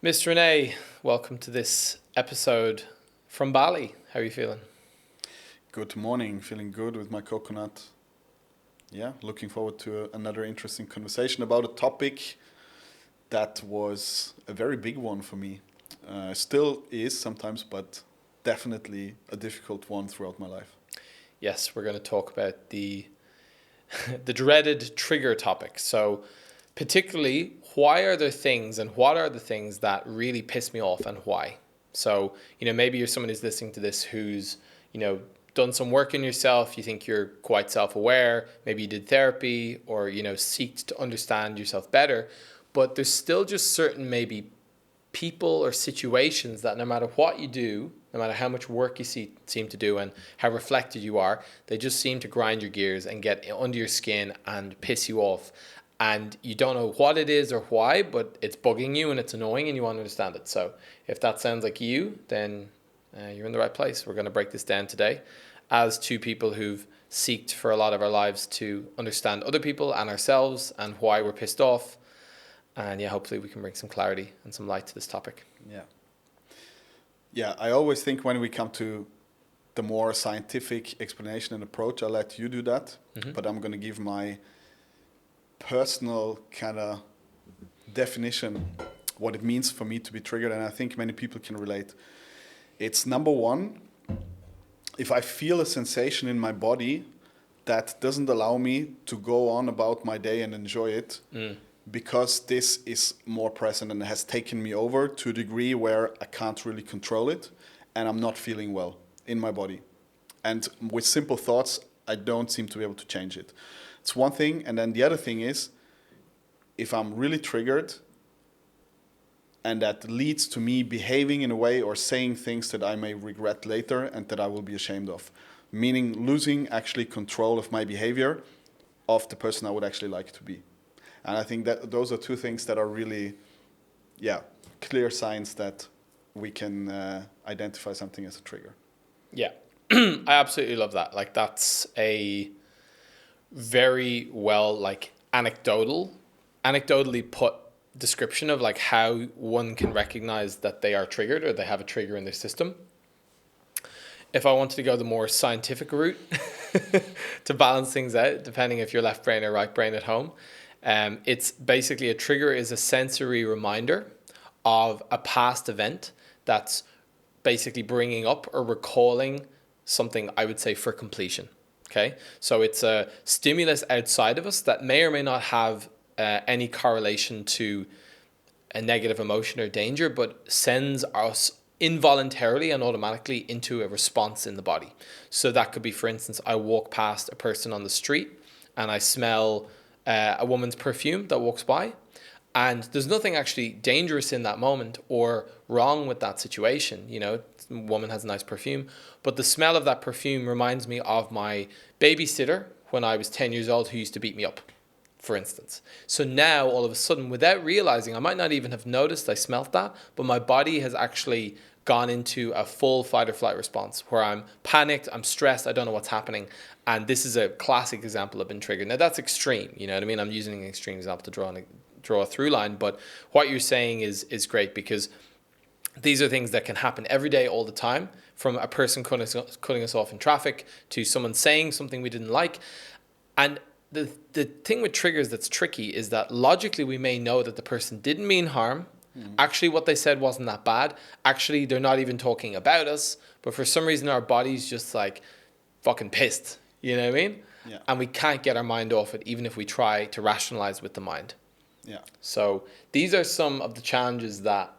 Mr. René, welcome to this episode from Bali. How are you feeling? Good morning, feeling good with my coconut. Yeah, looking forward to another interesting conversation about a topic that was a very big one for me. Still is sometimes, but definitely a difficult one throughout my life. Yes, we're going to talk about the the dreaded trigger topic. So, particularly, why are there things and what are the things that really piss me off and why? So, maybe you're someone who's listening to this who's, done some work in yourself, you think you're quite self-aware, maybe you did therapy or, seeked to understand yourself better, but there's still just certain maybe people or situations that no matter what you do, no matter how much work you seem to do and how reflected you are, they just seem to grind your gears and get under your skin and piss you off. And you don't know what it is or why, but it's bugging you and it's annoying and you want to understand it. So if that sounds like you, then you're in the right place. We're going to break this down today as two people who've seeked for a lot of our lives to understand other people and ourselves and why we're pissed off. And yeah, hopefully we can bring some clarity and some light to this topic. Yeah. Yeah, I always think when we come to the more scientific explanation and approach, I'll let you do that. Mm-hmm. But I'm going to give my personal kind of definition, what it means for me to be triggered. And I think many people can relate. It's number one, if I feel a sensation in my body that doesn't allow me to go on about my day and enjoy it, because this is more present and has taken me over to a degree where I can't really control it and I'm not feeling well in my body. And with simple thoughts, I don't seem to be able to change it. It's one thing. And then the other thing is, if I'm really triggered and that leads to me behaving in a way or saying things that I may regret later and that I will be ashamed of, meaning losing actually control of my behavior of the person I would actually like to be. And I think that those are two things that are really, clear signs that we can identify something as a trigger. Yeah, I absolutely love that. Like, that's a very well, anecdotally put description of like how one can recognize that they are triggered or they have a trigger in their system. If I wanted to go the more scientific route to balance things out, depending if you're left brain or right brain at home, it's basically a trigger is a sensory reminder of a past event that's basically bringing up or recalling something, I would say, for completion. Okay, so it's a stimulus outside of us that may or may not have any correlation to a negative emotion or danger, but sends us involuntarily and automatically into a response in the body. So that could be, for instance, I walk past a person on the street and I smell a woman's perfume that walks by, and there's nothing actually dangerous in that moment or wrong with that situation. The woman has a nice perfume, but the smell of that perfume reminds me of my babysitter when I was 10 years old who used to beat me up, for instance. So now all of a sudden, without realizing, I might not even have noticed I smelt that, but my body has actually gone into a full fight or flight response where I'm panicked, I'm stressed, I don't know what's happening. And this is a classic example of being triggered. Now that's extreme, you know what I mean? I'm using an extreme example to draw a through line, but what you're saying is great, because these are things that can happen every day, all the time, from a person cutting us off in traffic to someone saying something we didn't like. And the thing with triggers that's tricky is that logically we may know that the person didn't mean harm. Actually, what they said wasn't that bad. Actually, they're not even talking about us. But for some reason, our body's just like fucking pissed. You know what I mean? Yeah. And we can't get our mind off it, even if we try to rationalize with the mind. Yeah. So these are some of the challenges that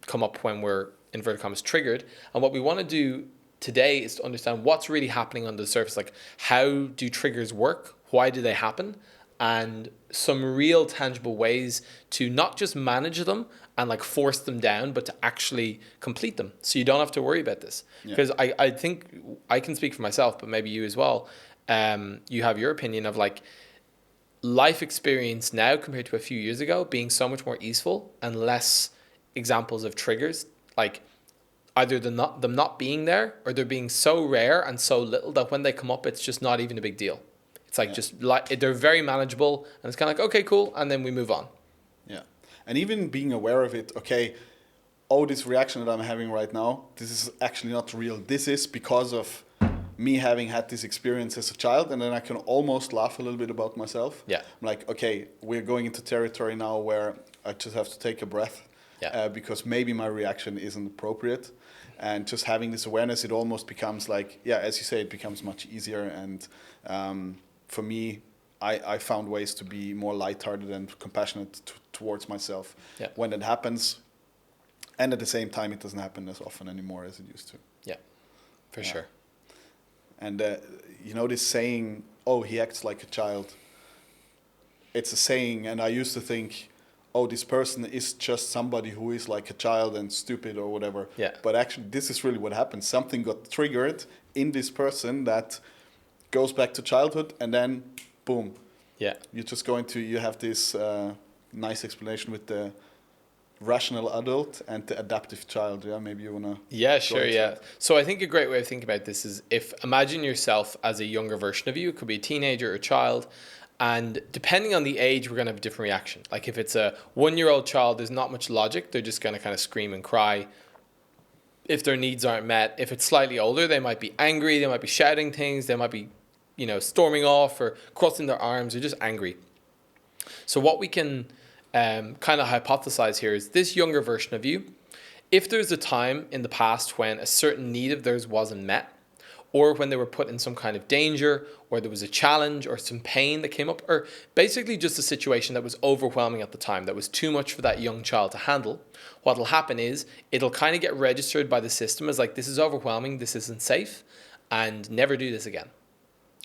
come up when we're, inverted commas, triggered. And what we want to do today is to understand what's really happening under the surface. Like, how do triggers work? Why do they happen? And some real tangible ways to not just manage them and like force them down, but to actually complete them. So you don't have to worry about this. Because I think I can speak for myself, but maybe you as well. You have your opinion of like life experience now compared to a few years ago being so much more easeful and less examples of triggers. Like either them not being there or they're being so rare and so little that when they come up, it's just not even a big deal. It's like just like they're very manageable and it's kind of like, okay, cool. And then we move on. Yeah. And even being aware of it, okay, oh, this reaction that I'm having right now, this is actually not real. This is because of me having had this experience as a child, and then I can almost laugh a little bit about myself. Yeah. I'm like, okay, we're going into territory now where I just have to take a breath, because maybe my reaction isn't appropriate. And just having this awareness, it almost becomes like, yeah, as you say, it becomes much easier. And for me, I found ways to be more lighthearted and compassionate towards myself when it happens. And at the same time, it doesn't happen as often anymore as it used to. Yeah, for sure. And you know this saying, oh, he acts like a child. It's a saying, and I used to think, oh, this person is just somebody who is like a child and stupid or whatever. Yeah. But actually, this is really what happened. Something got triggered in this person that goes back to childhood, and then, boom. Yeah. You have this nice explanation with the rational adult and the adaptive child. Yeah, maybe you wanna. Yeah, sure. Yeah. So I think a great way of thinking about this is imagine yourself as a younger version of you. It could be a teenager or a child. And depending on the age, we're going to have a different reaction. Like if it's a 1-year-old child, there's not much logic. They're just going to kind of scream and cry if their needs aren't met. If it's slightly older, they might be angry. They might be shouting things. They might be, storming off or crossing their arms or just angry. So what we can kind of hypothesize here is this younger version of you, if there's a time in the past when a certain need of theirs wasn't met, or when they were put in some kind of danger, or there was a challenge or some pain that came up, or basically just a situation that was overwhelming at the time, that was too much for that young child to handle, what'll happen is it'll kind of get registered by the system as like, this is overwhelming, this isn't safe, and never do this again.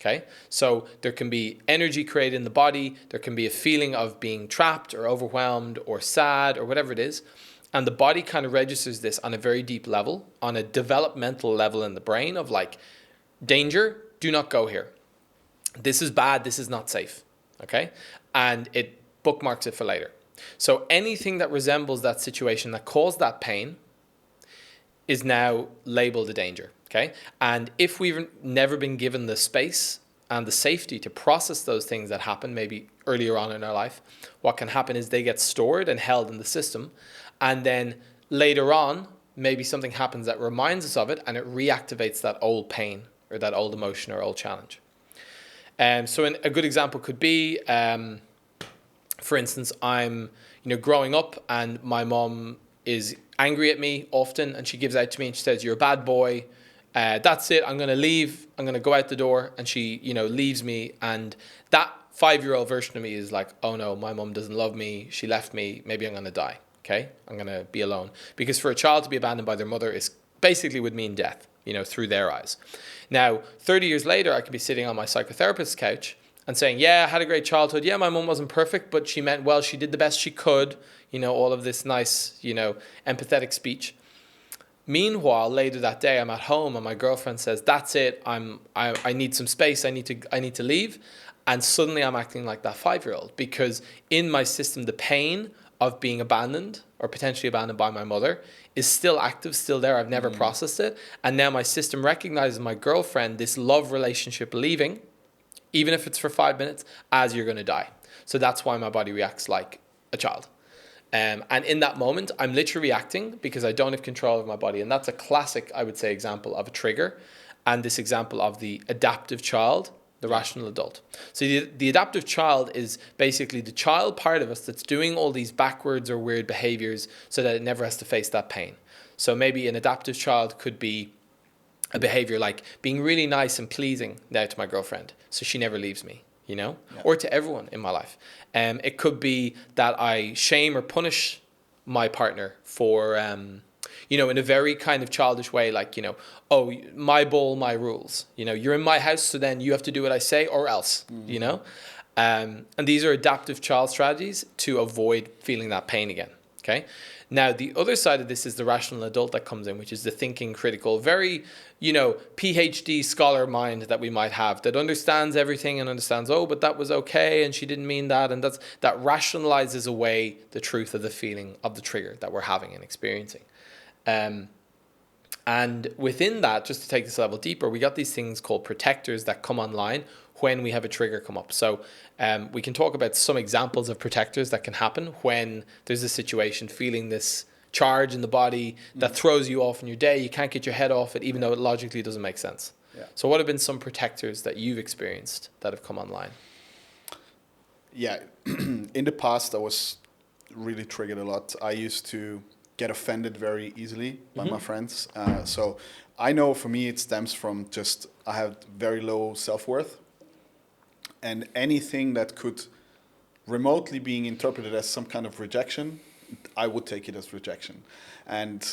Okay, so there can be energy created in the body, there can be a feeling of being trapped or overwhelmed or sad or whatever it is, and the body kind of registers this on a very deep level, on a developmental level in the brain of like, danger, do not go here. This is bad, this is not safe, okay? And it bookmarks it for later. So anything that resembles that situation that caused that pain is now labeled a danger, okay? And if we've never been given the space and the safety to process those things that happen maybe earlier on in our life, what can happen is they get stored and held in the system, and then later on, maybe something happens that reminds us of it, and it reactivates that old pain or that old emotion or old challenge. So a good example could be, for instance, I'm growing up and my mom is angry at me often, and she gives out to me and she says, "You're a bad boy. That's it. I'm going to leave. I'm going to go out the door." And she, leaves me. And that 5-year-old version of me is like, "Oh no, my mom doesn't love me. She left me. Maybe I'm going to die. Okay, I'm going to be alone." Because for a child to be abandoned by their mother is basically would mean death, through their eyes. Now, 30 years later, I could be sitting on my psychotherapist's couch and saying, "Yeah, I had a great childhood. Yeah, my mom wasn't perfect, but she meant well. She did the best she could." All of this nice, empathetic speech. Meanwhile, later that day, I'm at home and my girlfriend says, "That's it. I need some space. I need to leave." And suddenly I'm acting like that 5-year-old, because in my system, the pain of being abandoned or potentially abandoned by my mother is still active, still there. I've never processed it. And now my system recognizes my girlfriend, this love relationship leaving, even if it's for 5 minutes, as you're going to die. So that's why my body reacts like a child. And in that moment, I'm literally reacting because I don't have control of my body. And that's a classic, I would say, example of a trigger, and this example of the adaptive child, the rational adult. So the adaptive child is basically the child part of us that's doing all these backwards or weird behaviors so that it never has to face that pain. So maybe an adaptive child could be a behavior like being really nice and pleasing now to my girlfriend so she never leaves me, or to everyone in my life. It could be that I shame or punish my partner for, in a very kind of childish way, like, "Oh, my ball, my rules. You're in my house, so then you have to do what I say or else," And these are adaptive child strategies to avoid feeling that pain again, okay? Now, the other side of this is the rational adult that comes in, which is the thinking, critical, very, PhD scholar mind that we might have that understands everything and understands, "Oh, but that was okay, and she didn't mean that," and that rationalizes away the truth of the feeling of the trigger that we're having and experiencing. And within that, just to take this a level deeper, we got these things called protectors that come online when we have a trigger come up. So we can talk about some examples of protectors that can happen when there's a situation, feeling this charge in the body that throws you off in your day. You can't get your head off it, even though it logically doesn't make sense. Yeah. So what have been some protectors that you've experienced that have come online? Yeah, in the past I was really triggered a lot. I used to get offended very easily by my friends. So I know for me it stems from just I have very low self-worth, and anything that could remotely being interpreted as some kind of rejection, I would take it as rejection. And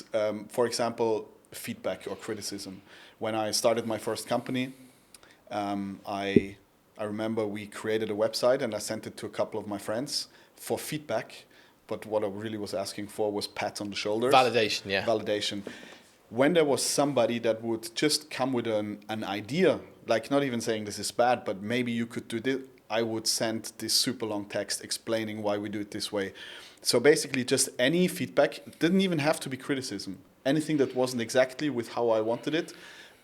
for example, feedback or criticism. When I started my first company, I remember we created a website and I sent it to a couple of my friends for feedback. But what I really was asking for was pats on the shoulders. Validation, yeah. Validation. When there was somebody that would just come with an idea, like not even saying this is bad, but maybe you could do this, I would send this super long text explaining why we do it this way. So basically just any feedback, it didn't even have to be criticism. Anything that wasn't exactly with how I wanted it,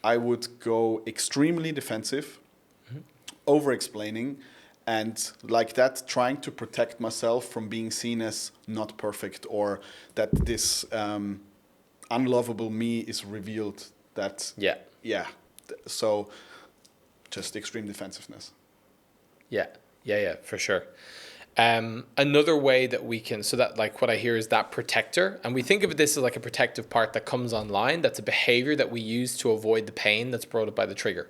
I would go extremely defensive, over-explaining, and like that, trying to protect myself from being seen as not perfect, or that this unlovable me is revealed. That yeah. So just extreme defensiveness. Yeah, for sure. Another way that we can, so that like what I hear is that protector, and we think of this as like a protective part that comes online. That's a behavior that we use to avoid the pain that's brought up by the trigger.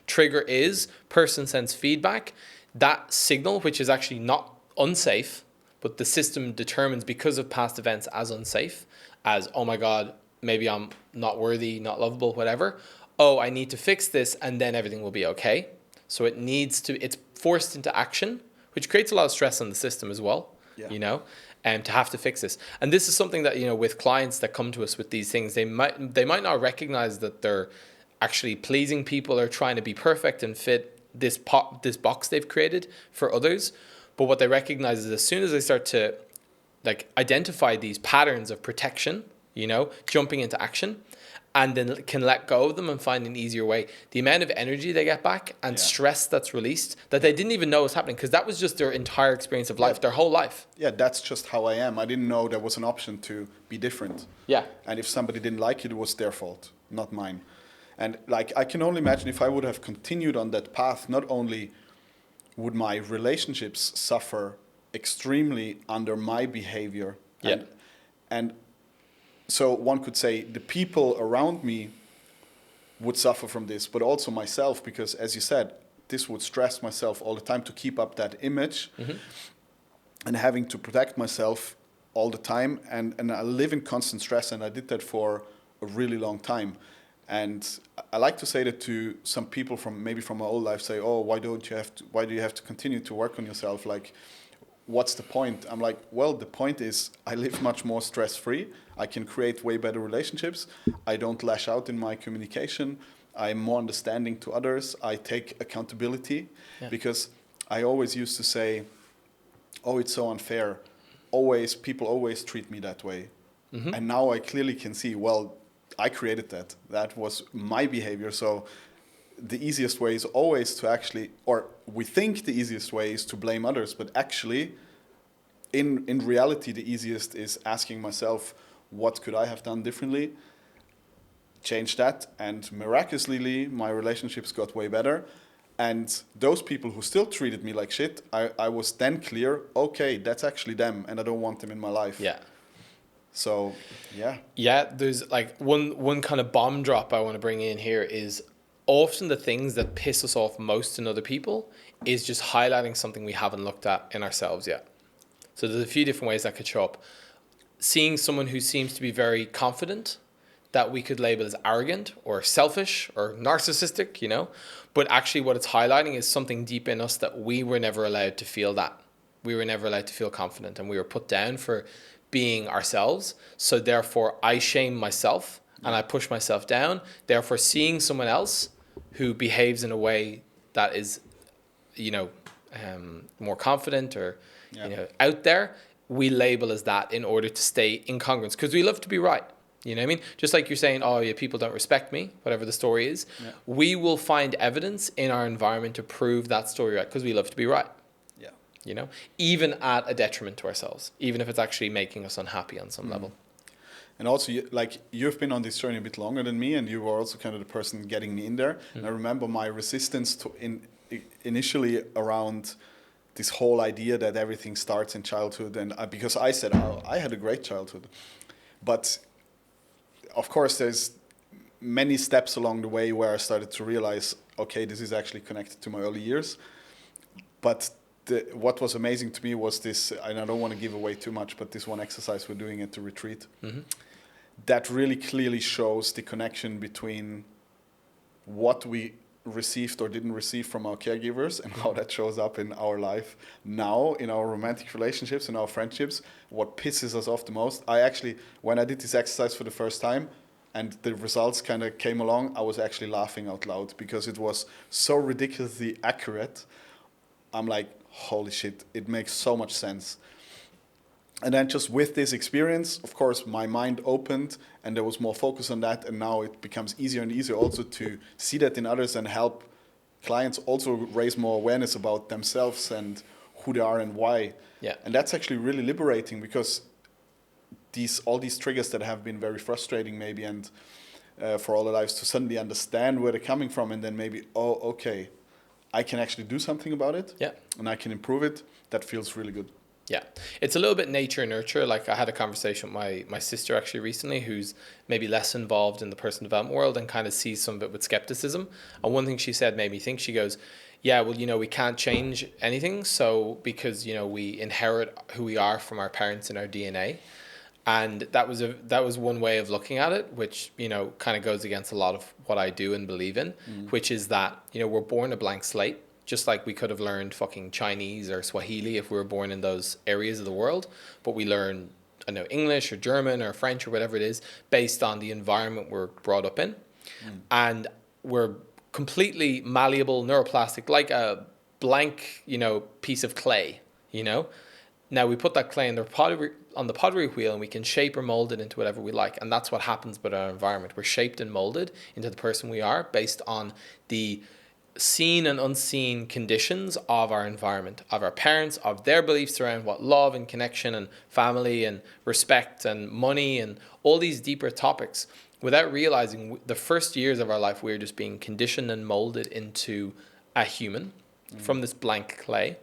Trigger is person sends feedback. That signal, which is actually not unsafe, but the system determines because of past events as unsafe, as, oh my God, maybe I'm not worthy, not lovable, whatever. Oh, I need to fix this and then everything will be okay. So it's forced into action, which creates a lot of stress on the system as well, to have to fix this. And this is something that, with clients that come to us with these things, they might not recognize that they're actually pleasing people or trying to be perfect and fit this box they've created for others. But what they recognize is as soon as they start to identify these patterns of protection, jumping into action, and then can let go of them and find an easier way, the amount of energy they get back and stress that's released that they didn't even know was happening, because that was just their entire experience of life, their whole life. Yeah, that's just how I am. I didn't know there was an option to be different. Yeah. And if somebody didn't like it was their fault, not mine. And I can only imagine if I would have continued on that path, not only would my relationships suffer extremely under my behavior. And so one could say the people around me would suffer from this, but also myself, because as you said, this would stress myself all the time to keep up that image and having to protect myself all the time. And I live in constant stress, and I did that for a really long time. And I like to say that to some people from my old life, say, oh, why do you have to continue to work on yourself? Like, what's the point? I'm like, well, the point is I live much more stress-free. I can create way better relationships. I don't lash out in my communication. I'm more understanding to others. I take accountability because I always used to say, oh, it's so unfair. People always treat me that way. And now I clearly can see, well, I created that. That was my behavior. So the easiest way is always to actually, or we think the easiest way is to blame others, but actually, in reality, the easiest is asking myself, what could I have done differently? Change that, and miraculously, my relationships got way better. And those people who still treated me like shit, I was then clear, okay, that's actually them, and I don't want them in my life. Yeah. So, yeah. Yeah, there's like one kind of bomb drop I want to bring in here is often the things that piss us off most in other people is just highlighting something we haven't looked at in ourselves yet. So there's a few different ways that could show up. Seeing someone who seems to be very confident, that we could label as arrogant or selfish or narcissistic, but actually what it's highlighting is something deep in us that we were never allowed to feel that. We were never allowed to feel confident, and we were put down for being ourselves. So therefore I shame myself and I push myself down. Therefore, seeing someone else who behaves in a way that is, more confident or, out there, we label as that in order to stay in congruence, because we love to be right. You know what I mean? Just like you're saying, oh yeah, people don't respect me, whatever the story is. Yeah. We will find evidence in our environment to prove that story right because we love to be right. Yeah. You know, even at a detriment to ourselves, even if it's actually making us unhappy on some level. And also, you've been on this journey a bit longer than me, and you were also kind of the person getting me in there. And I remember my resistance to initially around this whole idea that everything starts in childhood, and because I said, oh, I had a great childhood, but of course there's many steps along the way where I started to realize, okay, this is actually connected to my early years. But what was amazing to me was this, and I don't want to give away too much, but this one exercise we're doing at the retreat, that really clearly shows the connection between what we received or didn't receive from our caregivers and how that shows up in our life now, in our romantic relationships, in our friendships, what pisses us off the most. I actually, when I did this exercise for the first time and the results kind of came along, I was actually laughing out loud because it was so ridiculously accurate. I'm like, holy shit, it makes so much sense. And then just with this experience, of course, my mind opened and there was more focus on that. And now it becomes easier and easier also to see that in others and help clients also raise more awareness about themselves and who they are and why. Yeah. And that's actually really liberating because all these triggers that have been very frustrating maybe and for all our lives, to suddenly understand where they're coming from and then maybe, oh, okay, I can actually do something about it. Yeah. And I can improve it. That feels really good. Yeah, it's a little bit nature nurture. Like I had a conversation with my sister actually recently, who's maybe less involved in the personal development world and kind of sees some of it with skepticism. And one thing she said made me think. She goes, yeah, well, we can't change anything. So because, we inherit who we are from our parents in our DNA. And that was one way of looking at it, which, kind of goes against a lot of what I do and believe in, which is that, we're born a blank slate. Just like we could have learned fucking Chinese or Swahili if we were born in those areas of the world, but we learn, English or German or French or whatever it is based on the environment we're brought up in. And we're completely malleable, neuroplastic, like a blank, piece of clay, Now we put that clay on the pottery wheel and we can shape or mold it into whatever we like. And that's what happens with our environment. We're shaped and molded into the person we are based on the seen and unseen conditions of our environment, of our parents, of their beliefs around what love and connection and family and respect and money and all these deeper topics. Without realizing, the first years of our life, we're just being conditioned and molded into a human from this blank clay.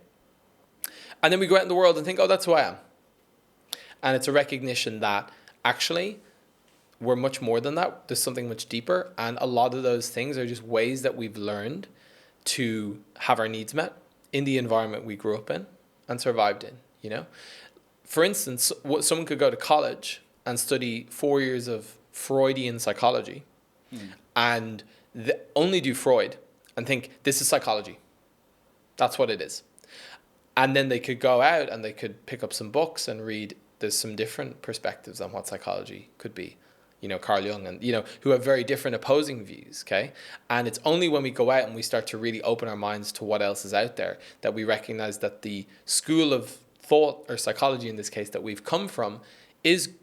And then we go out in the world and think, oh, that's who I am. And it's a recognition that actually we're much more than that. There's something much deeper. And a lot of those things are just ways that we've learned to have our needs met in the environment we grew up in and survived in, For instance, someone could go to college and study 4 years of Freudian psychology and only do Freud and think this is psychology. That's what it is. And then they could go out and they could pick up some books and read. There's some different perspectives on what psychology could be. Carl Jung and, who have very different opposing views, okay? And it's only when we go out and we start to really open our minds to what else is out there that we recognize that the school of thought, or psychology in this case, that we've come from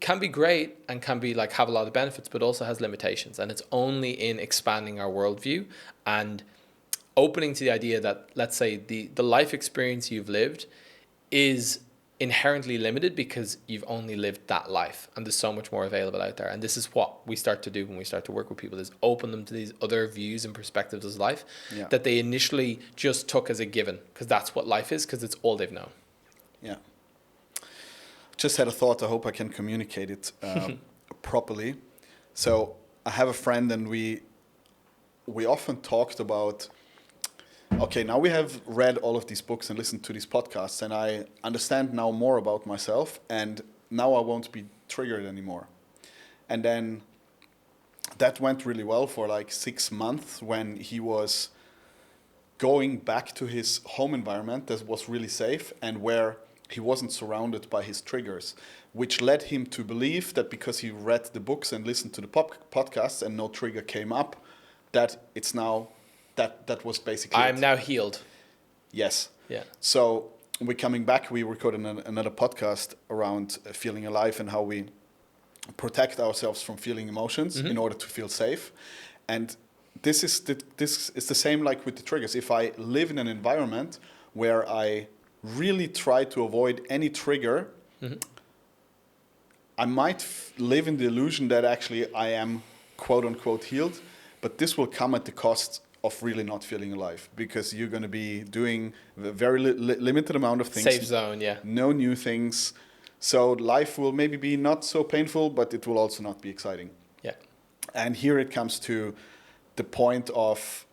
can be great and can be have a lot of benefits, but also has limitations. And it's only in expanding our worldview and opening to the idea that, let's say, the life experience you've lived is inherently limited because you've only lived that life and there's so much more available out there. And this is what we start to do when we start to work with people, is open them to these other views and perspectives of life that they initially just took as a given because that's what life is, because it's all they've known. Yeah. Just had a thought. I hope I can communicate it properly. So I have a friend and we often talked about, okay, now we have read all of these books and listened to these podcasts, and I understand now more about myself, and now I won't be triggered anymore. And then that went really well for 6 months when he was going back to his home environment that was really safe and where he wasn't surrounded by his triggers, which led him to believe that because he read the books and listened to the podcasts and no trigger came up, that it's now... That was basically I'm now healed. Yes. Yeah. So we're coming back. We recorded another podcast around feeling alive and how we protect ourselves from feeling emotions in order to feel safe. And this is the same like with the triggers. If I live in an environment where I really try to avoid any trigger, I might live in the illusion that actually I am quote unquote healed, but this will come at the cost of really not feeling alive, because you're going to be doing a very limited amount of things. Safe zone, yeah. No new things. So life will maybe be not so painful, but it will also not be exciting. Yeah. And here it comes to the point of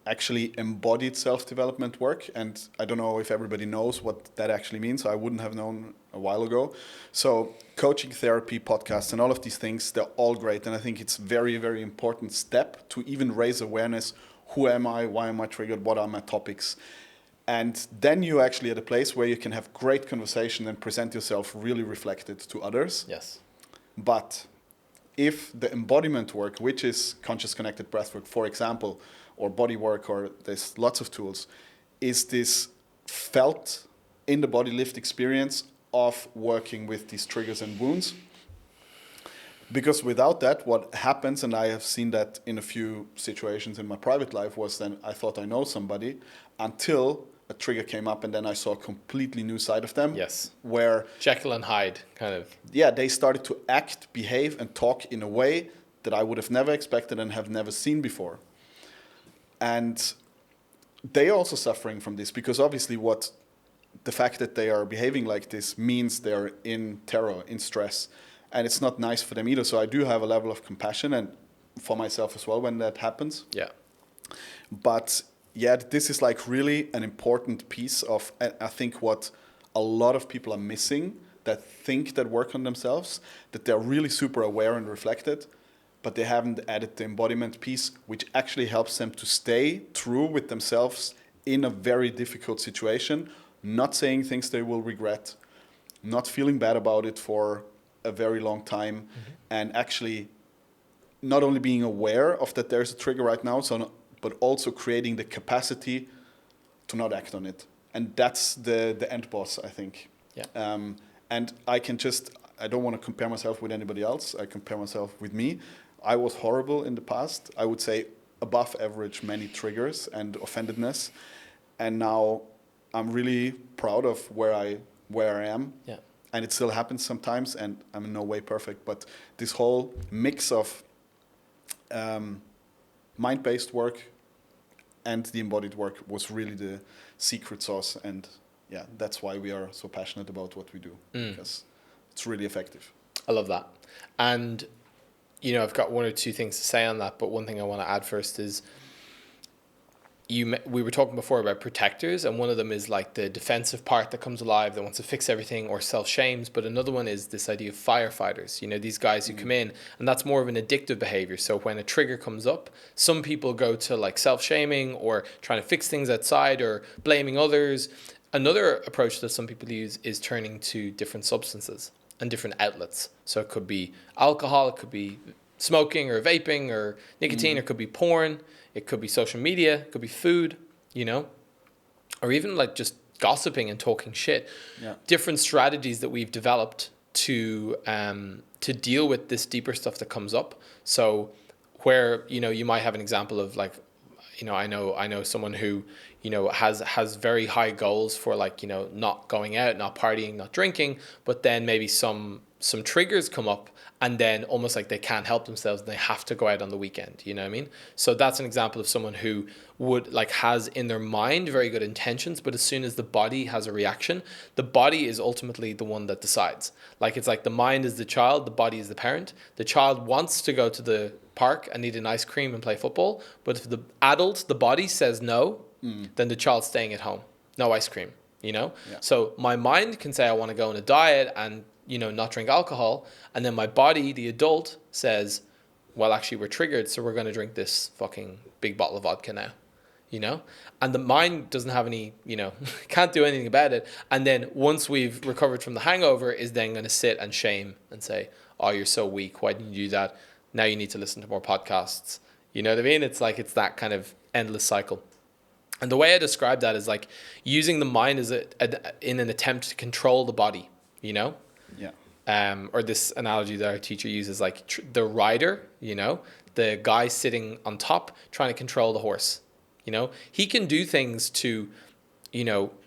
actually embodied self-development work. And I don't know if everybody knows what that actually means. I wouldn't have known a while ago. So coaching, therapy, podcasts, and all of these things, they're all great. And I think it's very, very important step to even raise awareness. Who am I? Why am I triggered? What are my topics? And then you're actually at a place where you can have great conversation and present yourself really reflected to others. Yes. But if the embodiment work, which is conscious connected breathwork, for example, or body work, or there's lots of tools, is this felt in the body lived experience of working with these triggers and wounds. Because without that, what happens, and I have seen that in a few situations in my private life, was then I thought I know somebody until a trigger came up, and then I saw a completely new side of them. Yes. Where Jekyll and Hyde, kind of. Yeah, they started to act, behave, and talk in a way that I would have never expected and have never seen before. And they are also suffering from this, because obviously the fact that they are behaving like this means they're in terror, in stress, and it's not nice for them either. So I do have a level of compassion, and for myself as well when that happens. Yeah. But yeah, this is like really an important piece of, I think, what a lot of people are missing, that think that work on themselves, that they're really super aware and reflected, but they haven't added the embodiment piece, which actually helps them to stay true with themselves in a very difficult situation, not saying things they will regret, not feeling bad about it for a very long time, and actually not only being aware of that there's a trigger right now, but also creating the capacity to not act on it. And that's the end boss, I think. Yeah. And I don't want to compare myself with anybody else. I compare myself with me. I was horrible in the past. I would say above average many triggers and offendedness. And now I'm really proud of where I am. Yeah. And it still happens sometimes, and I'm in no way perfect. But this whole mix of mind-based work and the embodied work was really the secret sauce. And yeah, that's why we are so passionate about what we do, because it's really effective. I love that. And, I've got one or two things to say on that, but one thing I want to add first is we were talking before about protectors, and one of them is like the defensive part that comes alive that wants to fix everything or self-shames, but another one is this idea of firefighters, these guys who come in, and that's more of an addictive behavior. So when a trigger comes up, some people go to like self-shaming or trying to fix things outside or blaming others. Another approach that some people use is turning to different substances and different outlets. So it could be alcohol, it could be smoking or vaping or nicotine, it could be porn, it could be social media, it could be food, or even like just gossiping and talking shit. Yeah. Different strategies that we've developed to deal with this deeper stuff that comes up. So where, you might have an example of like, I know someone who, has very high goals for like, not going out, not partying, not drinking, but then maybe some triggers come up, and then almost like they can't help themselves and they have to go out on the weekend, you know what I mean? So that's an example of someone who would like has in their mind very good intentions, but as soon as the body has a reaction, the body is ultimately the one that decides. Like it's like the mind is the child, the body is the parent. The child wants to go to the park and eat an ice cream and play football, but if the adult, the body says no, then the child's staying at home. No ice cream, Yeah. So my mind can say I want to go on a diet and not drink alcohol. And then my body, the adult, says, well, actually, we're triggered, so we're going to drink this fucking big bottle of vodka now, And the mind doesn't have any, can't do anything about it. And then once we've recovered from the hangover, is then going to sit and shame and say, oh, you're so weak. Why didn't you do that? Now you need to listen to more podcasts. You know what I mean? It's like, it's that kind of endless cycle. And the way I describe that is like using the mind as in an attempt to control the body, Yeah. or this analogy that our teacher uses, like the rider, the guy sitting on top trying to control the horse. He can do things to,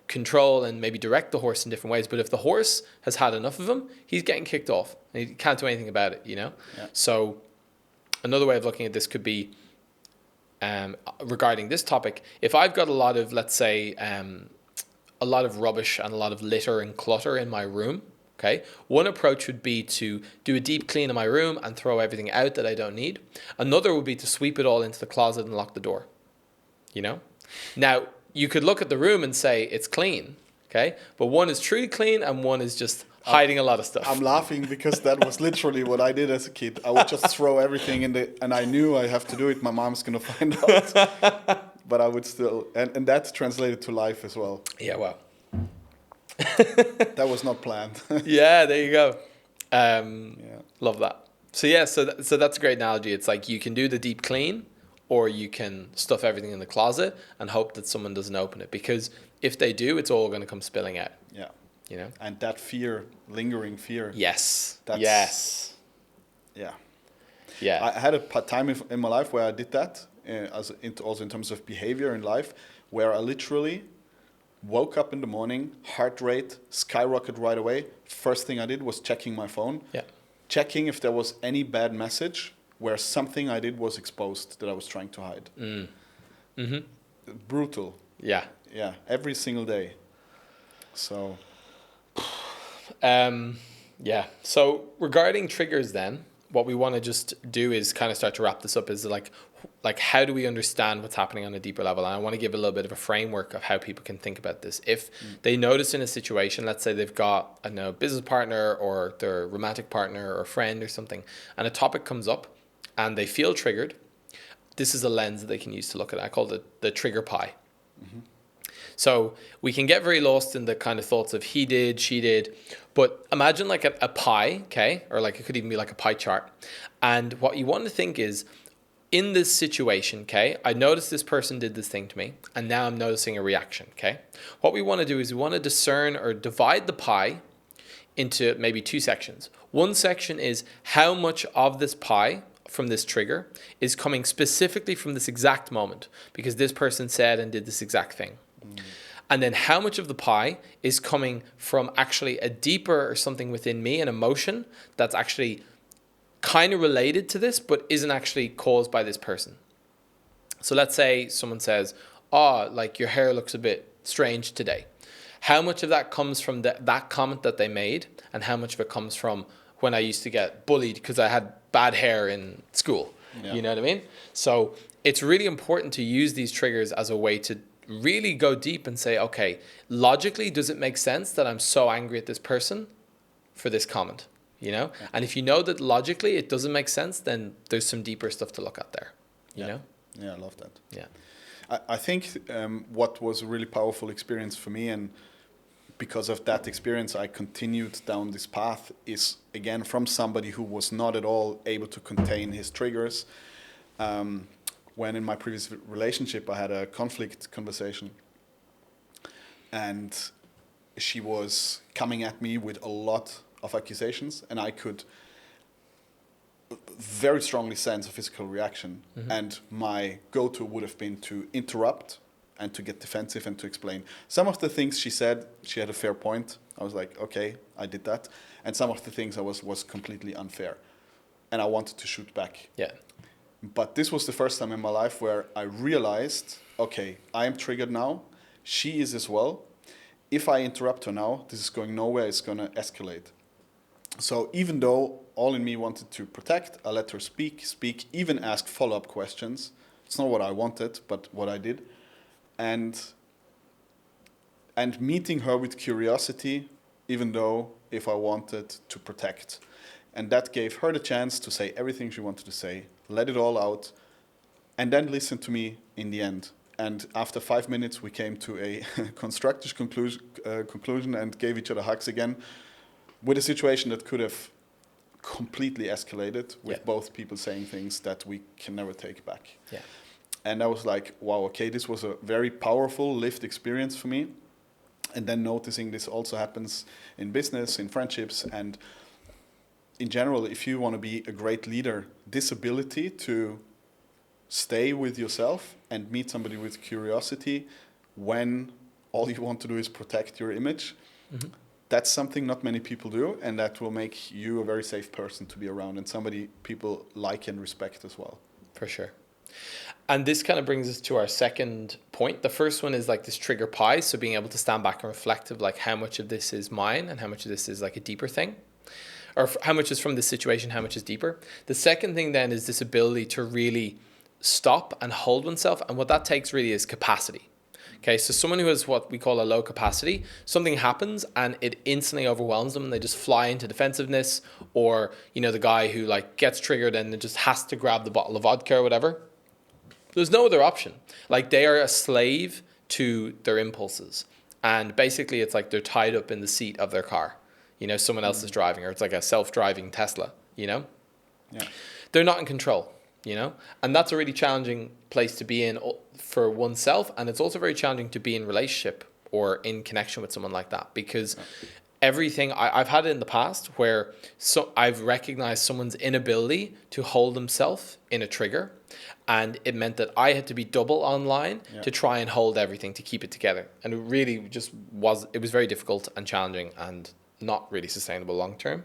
control and maybe direct the horse in different ways. But if the horse has had enough of him, he's getting kicked off. And he can't do anything about it, Yeah. So another way of looking at this could be, regarding this topic, if I've got a lot of, let's say, a lot of rubbish and a lot of litter and clutter in my room, okay, one approach would be to do a deep clean of my room and throw everything out that I don't need. Another would be to sweep it all into the closet and lock the door. Now, you could look at the room and say it's clean, okay, but one is truly clean and one is just hiding a lot of stuff. I'm laughing because that was literally what I did as a kid. I would just throw everything and I knew I have to do it. My mom's going to find out. But I would still, and that translated to life as well. Yeah, well. That was not planned. Yeah, there you go. Love that. So that's a great analogy. It's like you can do the deep clean, or you can stuff everything in the closet and hope that someone doesn't open it. Because if they do, it's all going to come spilling out. Yeah. And that fear, lingering fear. Yes. Yes. Yeah. I had a time in my life where I did that, also in terms of behavior in life, where I literally woke up in the morning, heart rate skyrocketed right away. First thing I did was checking my phone, checking if there was any bad message where something I did was exposed that I was trying to hide. Brutal. Yeah. Every single day. So. So regarding triggers, then what we want to just do is kind of start to wrap this up. Is like how do we understand what's happening on a deeper level? And I want to give a little bit of a framework of how people can think about this. If they notice in a situation, let's say they've got a business partner or their romantic partner or friend or something, and a topic comes up and they feel triggered, this is a lens that they can use to look at it. I call it the trigger pie. So we can get very lost in the kind of thoughts of he did, she did, but imagine like a pie, okay? Or like it could even be like a pie chart. And what you want to think is, in this situation, okay, I noticed this person did this thing to me, and now I'm noticing a reaction, okay? What we want to do is we want to discern or divide the pie into maybe two sections. One section is how much of this pie from this trigger is coming specifically from this exact moment, because this person said and did this exact thing. And then how much of the pie is coming from actually a deeper or something within me, an emotion that's actually kind of related to this, but isn't actually caused by this person. So let's say someone says, like your hair looks a bit strange today. How much of that comes from that comment that they made, and how much of it comes from when I used to get bullied because I had bad hair in school? You know what I mean? So it's really important to use these triggers as a way to really go deep and say, okay, logically, does it make sense that I'm so angry at this person for this comment? And if you know that logically it doesn't make sense, then there's some deeper stuff to look at there. You know? Yeah, I love that. Yeah. I think what was a really powerful experience for me, and because of that experience I continued down this path, is again from somebody who was not at all able to contain his triggers. When in my previous relationship I had a conflict conversation, and she was coming at me with a lot of accusations, and I could very strongly sense a physical reaction. And my go-to would have been to interrupt and to get defensive and to explain. Some of the things she said, she had a fair point. I was like, okay, I did that. And some of the things I was completely unfair, and I wanted to shoot back. Yeah. But this was the first time in my life where I realized, okay, I am triggered now. She is as well. If I interrupt her now, this is going nowhere. It's going to escalate. So even though all in me wanted to protect, I let her speak, even ask follow-up questions. It's not what I wanted, but what I did. And meeting her with curiosity, even though if I wanted to protect. And that gave her the chance to say everything she wanted to say, let it all out, and then listen to me in the end. And after 5 minutes, we came to a constructive conclusion and gave each other hugs again, with a situation that could have completely escalated with both people saying things that we can never take back. Yeah. And I was like, wow, okay, this was a very powerful lived experience for me. And then noticing this also happens in business, in friendships, and in general, if you want to be a great leader, this ability to stay with yourself and meet somebody with curiosity when all you want to do is protect your image, that's something not many people do, and that will make you a very safe person to be around and somebody people like and respect as well. For sure. And this kind of brings us to our second point. The first one is like this trigger pie. So being able to stand back and reflect of like how much of this is mine and how much of this is like a deeper thing, or how much is from this situation, how much is deeper. The second thing then is this ability to really stop and hold oneself. And what that takes really is capacity. Okay, so someone who has what we call a low capacity, something happens and it instantly overwhelms them and they just fly into defensiveness, or, you know, the guy who like gets triggered and then just has to grab the bottle of vodka or whatever. There's no other option. Like they are a slave to their impulses. And basically it's like they're tied up in the seat of their car. You know, someone else is driving, or it's like a self-driving Tesla, you know? Yeah. They're not in control, you know? And that's a really challenging place to be in for oneself. And it's also very challenging to be in relationship or in connection with someone like that, because everything I've had it in the past where I've recognized someone's inability to hold himself in a trigger. And it meant that I had to be double online to try and hold everything to keep it together. And it really just was very difficult and challenging and not really sustainable long term.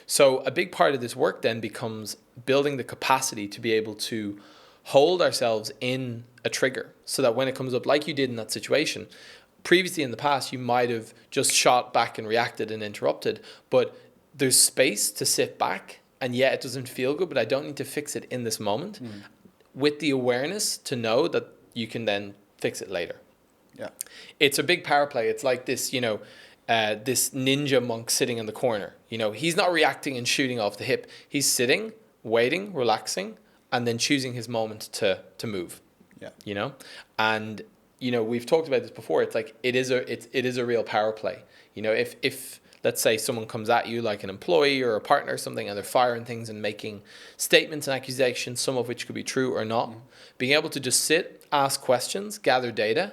So a big part of this work then becomes building the capacity to be able to hold ourselves in a trigger, so that when it comes up, like you did in that situation, previously in the past, you might have just shot back and reacted and interrupted, but there's space to sit back, and yeah, it doesn't feel good, but I don't need to fix it in this moment, with the awareness to know that you can then fix it later. Yeah. It's a big power play. It's like this, you know, this ninja monk sitting in the corner. You know, he's not reacting and shooting off the hip. He's sitting, waiting, relaxing, and then choosing his moment to move. Yeah. You know, and you know, we've talked about this before. It's like it is a real power play. You know, if let's say someone comes at you like an employee or a partner or something, and they're firing things and making statements and accusations, some of which could be true or not, being able to just sit, ask questions, gather data,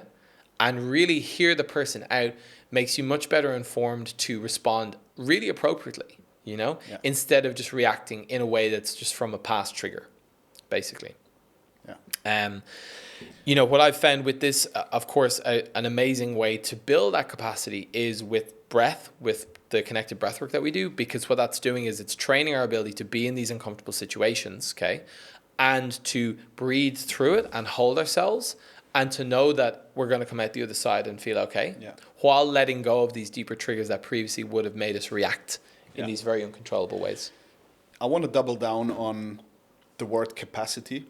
and really hear the person out makes you much better informed to respond really appropriately, you know, instead of just reacting in a way that's just from a past trigger, basically. Yeah. You know, what I've found with this, of course, an amazing way to build that capacity is with breath, with the connected breath work that we do, because what that's doing is it's training our ability to be in these uncomfortable situations, okay, and to breathe through it and hold ourselves, and to know that we're going to come out the other side and feel okay, while letting go of these deeper triggers that previously would have made us react in these very uncontrollable ways. I want to double down on the word capacity,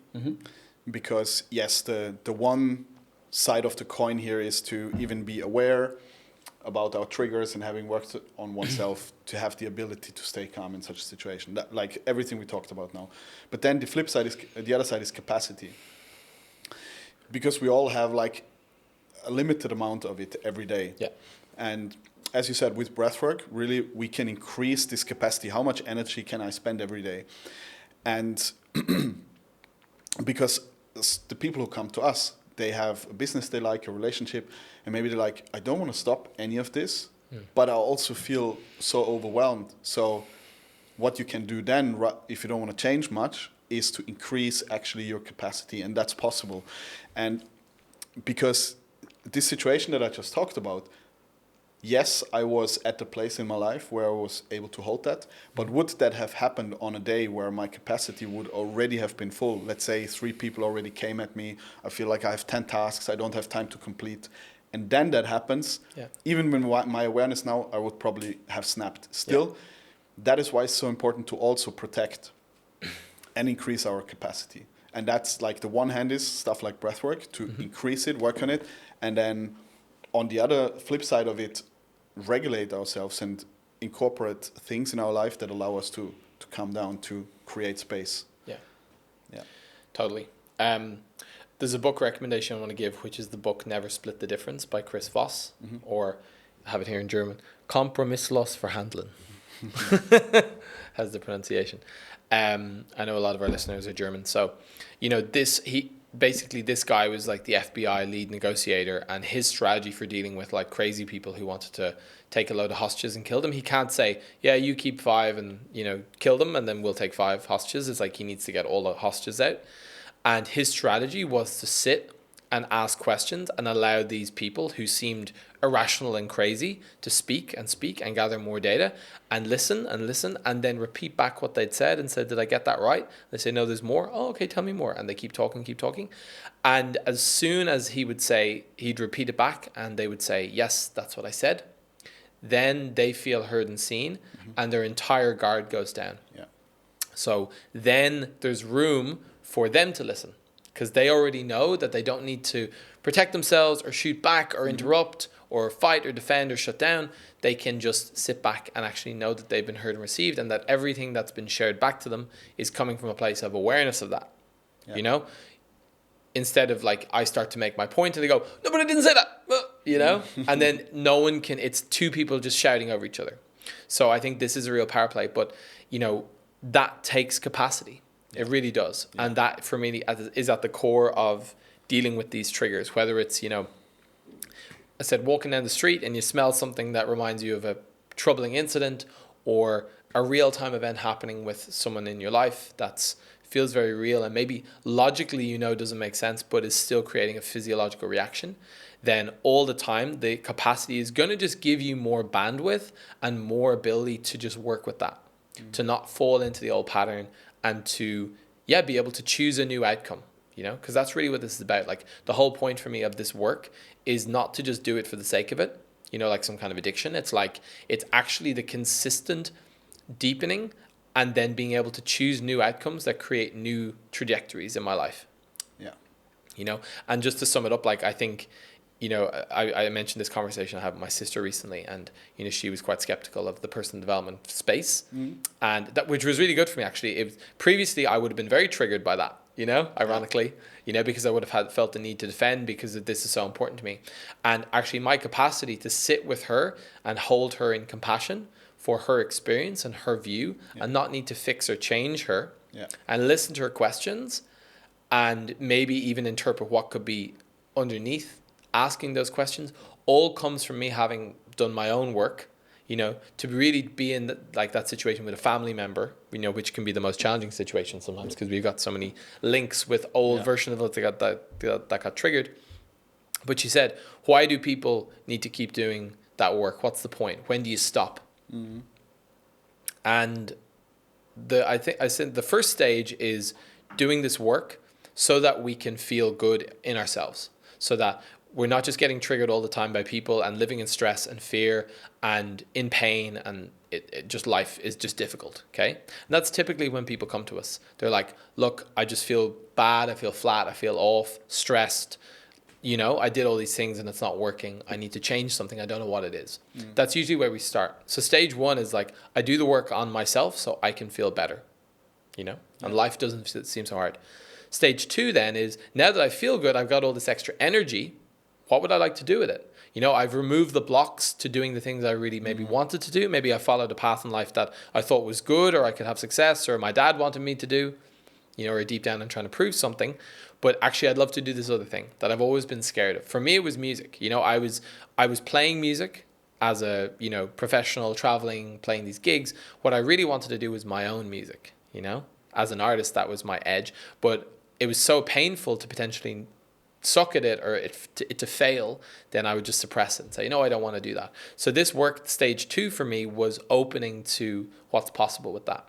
because yes, the one side of the coin here is to even be aware about our triggers and having worked on oneself to have the ability to stay calm in such a situation, that, like everything we talked about now. But then the flip side is, the other side is capacity, because we all have like a limited amount of it every day. Yeah. And as you said, with breathwork, really we can increase this capacity. How much energy can I spend every day? And because the people who come to us, they have a business they like, a relationship, and maybe they're like, I don't want to stop any of this, but I also feel so overwhelmed. So what you can do then, if you don't want to change much, is to increase actually your capacity, and that's possible. And because this situation that I just talked about, yes, I was at the place in my life where I was able to hold that, but would that have happened on a day where my capacity would already have been full? Let's say 3 people already came at me, I feel like I have 10 tasks, I don't have time to complete, and then that happens, even when my awareness now, I would probably have snapped. Still, that is why it's so important to also protect and increase our capacity. And that's like the one hand is stuff like breathwork, to increase it, work on it, and then on the other flip side of it, regulate ourselves and incorporate things in our life that allow us to calm down, to create space. Yeah. Totally. There's a book recommendation I want to give, which is the book Never Split the Difference by Chris Voss, or I have it here in German, Kompromisslos verhandeln. Has the pronunciation. I know a lot of our listeners are German, so you know this. basically this guy was like the FBI lead negotiator, and his strategy for dealing with like crazy people who wanted to take a load of hostages and kill them, he can't say, yeah, you keep 5 and, you know, kill them and then we'll take 5 hostages. It's like he needs to get all the hostages out. And his strategy was to sit and ask questions and allow these people who seemed irrational and crazy to speak and gather more data and listen and then repeat back what they'd said and said, did I get that right? They say, no, there's more. Oh, okay, tell me more. And they keep talking. And as soon as he would say, he'd repeat it back and they would say, yes, that's what I said. Then they feel heard and seen, and their entire guard goes down. Yeah. So then there's room for them to listen, because they already know that they don't need to protect themselves or shoot back or interrupt or fight or defend or shut down. They can just sit back and actually know that they've been heard and received, and that everything that's been shared back to them is coming from a place of awareness of that. Yeah. You know? Instead of like, I start to make my point and they go, no, but I didn't say that, you know? And then no one can, it's 2 people just shouting over each other. So I think this is a real power play, but, you know, that takes capacity. It really does. Yeah. And that for me is at the core of dealing with these triggers, whether it's, you know, I said walking down the street and you smell something that reminds you of a troubling incident, or a real-time event happening with someone in your life that's feels very real and maybe logically, you know, doesn't make sense, but is still creating a physiological reaction, then all the time the capacity is going to just give you more bandwidth and more ability to just work with that, to not fall into the old pattern, and to, be able to choose a new outcome, you know, because that's really what this is about. Like, the whole point for me of this work is not to just do it for the sake of it, you know, like some kind of addiction. It's like, it's actually the consistent deepening and then being able to choose new outcomes that create new trajectories in my life. Yeah. You know, and just to sum it up, like, I think, you know, I mentioned this conversation I had with my sister recently, and, you know, she was quite skeptical of the personal development space, and that, which was really good for me, actually. Previously, I would have been very triggered by that, you know, ironically, you know, because I would have felt the need to defend because this is so important to me. And actually my capacity to sit with her and hold her in compassion for her experience and her view, and not need to fix or change her, and listen to her questions, and maybe even interpret what could be underneath asking those questions, all comes from me having done my own work, you know, to really be in that situation with a family member, you know, which can be the most challenging situation sometimes because we've got so many links with old versions of us that got triggered. But she said, why do people need to keep doing that work? What's the point? When do you stop? And I think I said the first stage is doing this work so that we can feel good in ourselves, so that we're not just getting triggered all the time by people and living in stress and fear and in pain, and it just, life is just difficult, okay? And that's typically when people come to us. They're like, look, I just feel bad, I feel flat, I feel off, stressed, you know, I did all these things and it's not working. I need to change something. I don't know what it is. That's usually where we start. So stage 1 is like, I do the work on myself so I can feel better, you know, and life doesn't seem so hard. Stage 2 then is, now that I feel good, I've got all this extra energy. What would I like to do with it? You know, I've removed the blocks to doing the things I really maybe wanted to do. Maybe I followed a path in life that I thought was good, or I could have success, or my dad wanted me to do, you know, or deep down I'm trying to prove something. But actually, I'd love to do this other thing that I've always been scared of. For me, it was music. You know, I was playing music as a, you know, professional, traveling, playing these gigs. What I really wanted to do was my own music, you know? As an artist, that was my edge. But it was so painful to potentially suck at it, or it to fail, then I would just suppress it and say, no, I don't want to do that. So this work, stage 2 for me, was opening to what's possible with that,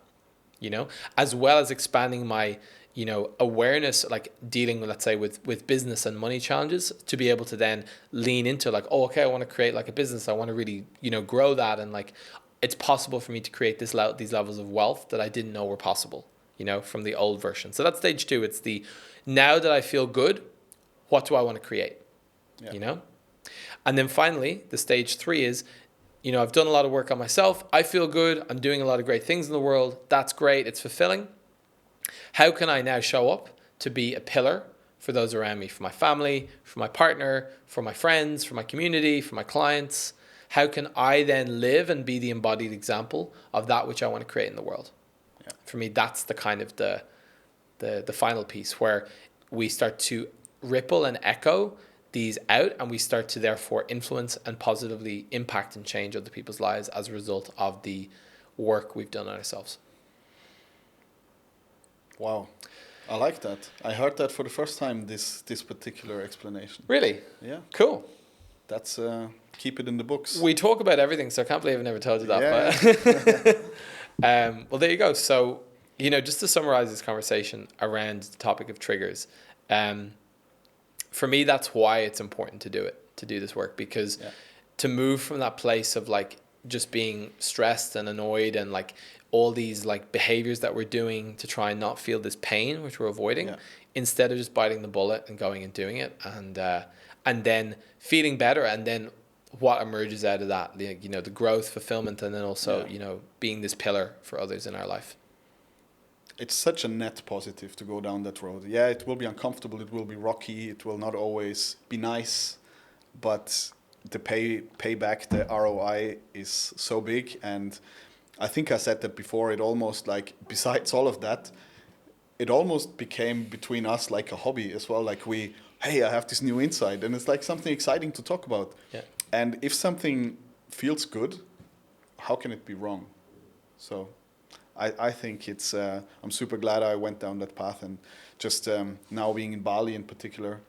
you know, as well as expanding my, you know, awareness, like dealing, let's say, with business and money challenges, to be able to then lean into like, oh, okay, I want to create like a business. I want to really, you know, grow that. And like, it's possible for me to create these levels of wealth that I didn't know were possible, you know, from the old version. So that's stage 2. It's the, now that I feel good, what do I want to create, you know? And then finally, the stage 3 is, you know, I've done a lot of work on myself. I feel good. I'm doing a lot of great things in the world. That's great. It's fulfilling. How can I now show up to be a pillar for those around me, for my family, for my partner, for my friends, for my community, for my clients? How can I then live and be the embodied example of that which I want to create in the world? For me, that's the kind of the final piece, where we start to ripple and echo these out, and we start to therefore influence and positively impact and change other people's lives as a result of the work we've done on ourselves. Wow. I like that. I heard that for the first time, this particular explanation. Really? Yeah. Cool. That's keep it in the books. We talk about everything, so I can't believe I never told you that. Yeah. But well, there you go. So, just to summarize this conversation around the topic of triggers, for me, that's why it's important to do this work, because to move from that place of like just being stressed and annoyed and like all these like behaviors that we're doing to try and not feel this pain, which we're avoiding, instead of just biting the bullet and going and doing it, and then feeling better, and then what emerges out of that, the growth, fulfillment, and then also being this pillar for others in our life. It's such a net positive to go down that road. Yeah, it will be uncomfortable, it will be rocky, it will not always be nice, but the payback, the ROI is so big. And I think I said that before, it almost like, besides all of that, it almost became between us like a hobby as well. Like hey, I have this new insight, and it's like something exciting to talk about. Yeah. And if something feels good, how can it be wrong? So I think it's, I'm super glad I went down that path, and just now being in Bali in particular,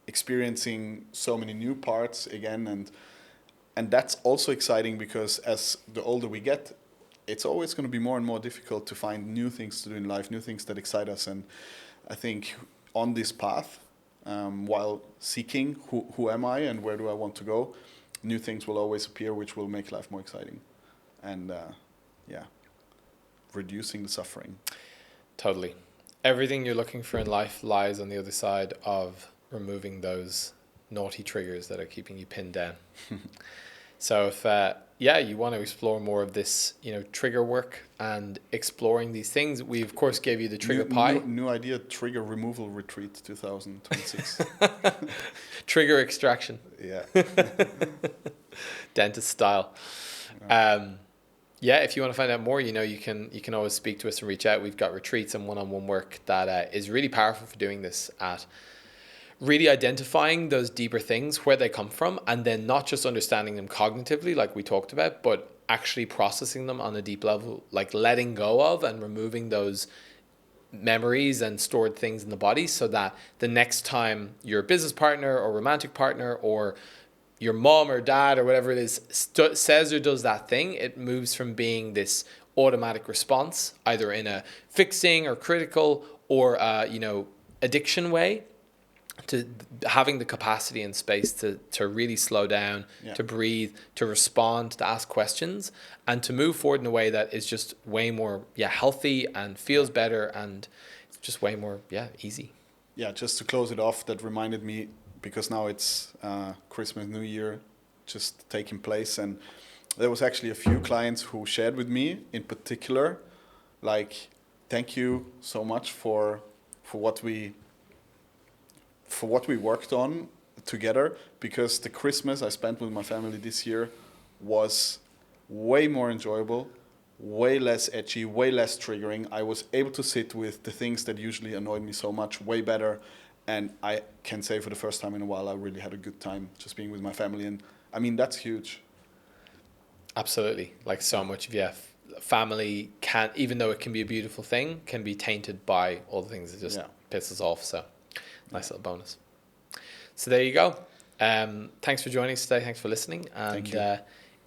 experiencing so many new parts again, and that's also exciting, because as the older we get, it's always going to be more and more difficult to find new things to do in life, new things that excite us. And I think on this path, while seeking who am I and where do I want to go, new things will always appear which will make life more exciting. And reducing the suffering. Totally. Everything you're looking for in life lies on the other side of removing those naughty triggers that are keeping you pinned down. So if you want to explore more of this, trigger work and exploring these things, we of course gave you the trigger pie. New idea, trigger removal retreat 2026. Trigger extraction. Yeah. Dentist style. If you want to find out more, you can always speak to us and reach out. We've got retreats and one-on-one work that is really powerful for doing this, at really identifying those deeper things, where they come from, and then not just understanding them cognitively like we talked about, but actually processing them on a deep level, like letting go of and removing those memories and stored things in the body, so that the next time your business partner or romantic partner or your mom or dad or whatever it is says or does that thing, it moves from being this automatic response, either in a fixing or critical or addiction way, to having the capacity and space to really slow down, to breathe, to respond, to ask questions, and to move forward in a way that is just way more healthy and feels better, and it's just way more easy. Yeah, just to close it off, that reminded me, because now it's Christmas, New Year just taking place, and there was actually a few clients who shared with me in particular, like, thank you so much for what we worked on together, because the Christmas I spent with my family this year was way more enjoyable, way less edgy, way less triggering. I was able to sit with the things that usually annoyed me so much way better. And I can say for the first time in a while, I really had a good time just being with my family. And I mean, that's huge. Absolutely. Like so much of family can, even though it can be a beautiful thing, can be tainted by all the things that just piss us off. So nice little bonus. So there you go. Thanks for joining us today. Thanks for listening. And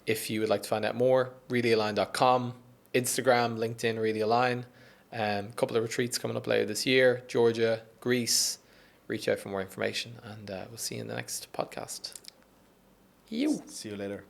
if you would like to find out more, realllyalign.com, Instagram, LinkedIn, Really Align. A couple of retreats coming up later this year, Georgia, Greece. Reach out for more information, and we'll see you in the next podcast. See you later.